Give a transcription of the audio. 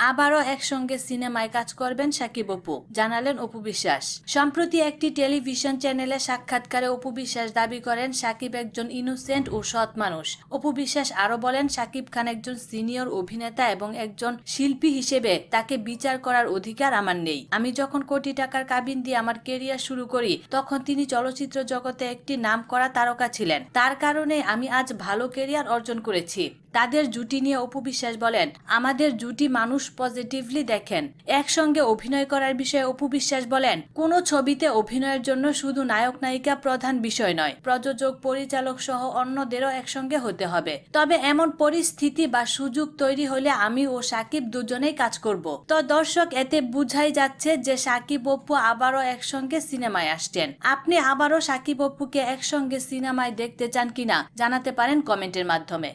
আবারও একসঙ্গে সিনেমায় কাজ করবেন শাকিব অপু, জানালেন অপু বিশ্বাস। সম্প্রতি একটি টেলিভিশন চ্যানেলে সাক্ষাৎকারে অপু বিশ্বাস দাবি করেন শাকিব একজন ইনোসেন্ট ও সৎ মানুষ। অপু বিশ্বাস আরো বলেন, শাকিব খান একজন সিনিয়র অভিনেতা এবং একজন শিল্পী হিসেবে তাকে বিচার করার অধিকার আমার নেই। আমি যখন কোটি টাকার কাবিন দিয়ে আমার কেরিয়ার শুরু করি তখন তিনি চলচ্চিত্র জগতে একটি নামকরা তারকা ছিলেন। তার কারণে আমি আজ ভালো কেরিয়ার অর্জন করেছি। তাদের জুটি নিয়ে অপু বিশ্বাস বলেন, আমাদের জুটি মানুষ পজিটিভলি দেখেন। একসঙ্গে অভিনয় করার বিষয়ে অপু বিশ্বাস বলেন, কোনো ছবিতে অভিনয়ের জন্য শুধু নায়ক নায়িকা প্রধান বিষয় নয়, প্রযোজক, পরিচালক সহ অন্যদেরও একসঙ্গে হতে হবে। তবে এমন পরিস্থিতি বা সুযোগ তৈরি হলে আমি ও শাকিব দুজনেই কাজ করব। তো দর্শক, এতে বুঝাই যাচ্ছে যে শাকিব অপু আবারও একসঙ্গে সিনেমায় আসছেন। আপনি আবারও শাকিব অপুকে একসঙ্গে সিনেমায় দেখতে চান কিনা জানাতে পারেন কমেন্টের মাধ্যমে।